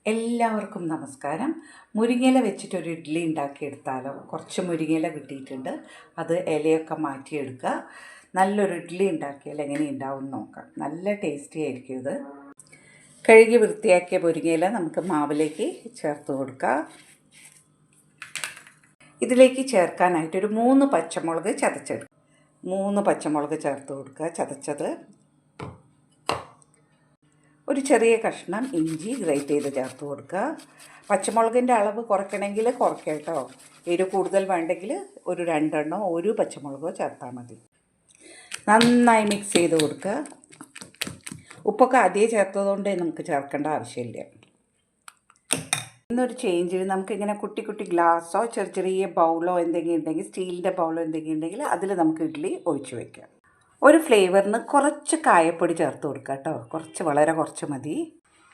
എല്ലാവർക്കും നമസ്കാരം. മുരിങ്ങയില വെച്ചിട്ടൊരു ഇഡ്ഡലി ഉണ്ടാക്കിയെടുത്താലോ? കുറച്ച് മുരിങ്ങയില കിട്ടിയിട്ടുണ്ട്, അത് ഇലയൊക്കെ മാറ്റിയെടുക്കുക. നല്ലൊരു ഇഡ്ഡലി ഉണ്ടാക്കിയാൽ എങ്ങനെ ഉണ്ടാവും നോക്കാം. നല്ല ടേസ്റ്റി ആയിരിക്കും ഇത്. കഴുകി വൃത്തിയാക്കിയ മുരിങ്ങയില നമുക്ക് മാവിലേക്ക് ചേർത്ത് കൊടുക്കുക. ഇതിലേക്ക് ചേർക്കാനായിട്ടൊരു 3 പച്ചമുളക് ചതച്ചെടുക്കുക. 3 പച്ചമുളക് ചേർത്ത് കൊടുക്കുക, ചതച്ചത്. ഒരു ചെറിയ കഷ്ണം ഇഞ്ചി ഗ്രേറ്റ് ചെയ്ത് ചേർത്ത് കൊടുക്കുക. പച്ചമുളകിൻ്റെ അളവ് കുറയ്ക്കണമെങ്കിൽ കുറയ്ക്കാം കേട്ടോ. എരിവ് കൂടുതൽ വേണ്ടെങ്കിൽ ഒരു 2 എണ്ണോ 1 പച്ചമുളകോ ചേർത്താൽ മതി. നന്നായി മിക്സ് ചെയ്ത് കൊടുക്കുക. ഉപ്പൊക്കെ ആദ്യം ചേർത്തതുകൊണ്ട് നമുക്ക് ചേർക്കേണ്ട ആവശ്യമില്ല. ഇന്നൊരു ചേഞ്ചിന് നമുക്കിങ്ങനെ കുട്ടി കുട്ടി ഗ്ലാസ്സോ ചെറിയ ബൗളോ എന്തെങ്കിലും ഉണ്ടെങ്കിൽ, സ്റ്റീലിൻ്റെ ബൗളോ എന്തെങ്കിലും ഉണ്ടെങ്കിൽ അതിൽ നമുക്ക് ഇഡ്ഡലി ഒഴിച്ച് വയ്ക്കാം. ഒരു ഫ്ലേവറിന് കുറച്ച് കായപ്പൊടി ചേർത്ത് കൊടുക്കുക കേട്ടോ. വളരെ കുറച്ച് മതി.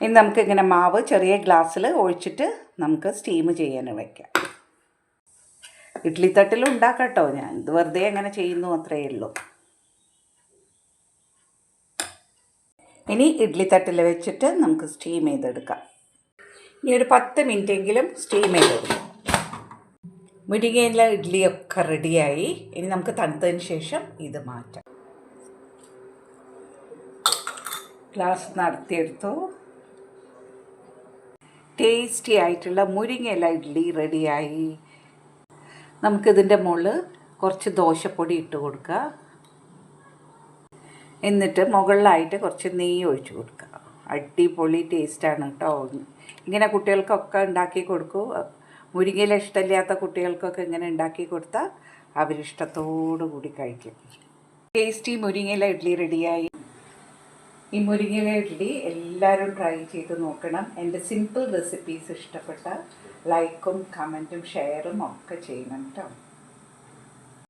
ഇനി നമുക്കിങ്ങനെ മാവ് ചെറിയ ഗ്ലാസ്സിൽ ഒഴിച്ചിട്ട് നമുക്ക് സ്റ്റീം ചെയ്യാൻ വയ്ക്കാം. ഇഡ്ഡലി തട്ടിലും ഉണ്ടാക്കാം കേട്ടോ. ഞാൻ ഇത് വെറുതെ അങ്ങനെ ചെയ്യുന്നു, അത്രയേ ഉള്ളൂ. ഇനി ഇഡ്ഡലി തട്ടിൽ വെച്ചിട്ട് നമുക്ക് സ്റ്റീം ചെയ്തെടുക്കാം. ഇനി ഒരു 10 മിനിറ്റെങ്കിലും സ്റ്റീം ചെയ്തെടുക്കാം. മുരിങ്ങയില ഇഡ്ഡലിയൊക്കെ റെഡിയായി. ഇനി നമുക്ക് തണുത്തതിന് ശേഷം ഇത് മാറ്റാം. ഗ്ലാസ് നടത്തിയെടുത്തു. ടേസ്റ്റി ആയിട്ടുള്ള മുരിങ്ങയില ഇഡ്ഡലി റെഡിയായി. നമുക്കിതിൻ്റെ മുകളിൽ കുറച്ച് ദോശപ്പൊടി ഇട്ട് കൊടുക്കുക. എന്നിട്ട് മുകളിലായിട്ട് കുറച്ച് നെയ്യ് ഒഴിച്ച് കൊടുക്കുക. അടിപൊളി ടേസ്റ്റാണ് കേട്ടോ. ഇങ്ങനെ കുട്ടികൾക്കൊക്കെ ഉണ്ടാക്കി കൊടുക്കൂ. മുരിങ്ങയില ഇഷ്ടമില്ലാത്ത കുട്ടികൾക്കൊക്കെ ഇങ്ങനെ ഉണ്ടാക്കി കൊടുത്താൽ അവരിഷ്ടത്തോടു കൂടി കഴിക്കും. ടേസ്റ്റി മുരിങ്ങയില ഇഡ്ഡലി റെഡിയായി. ഈ മുരിങ്ങയില ഇഡ്ഡലി എല്ലാവരും ട്രൈ ചെയ്ത് നോക്കണം. എൻ്റെ സിമ്പിൾ റെസിപ്പീസ് ഇഷ്ടപ്പെട്ട ലൈക്കും കമൻറ്റും ഷെയറും ഒക്കെ ചെയ്യണം കേട്ടോ.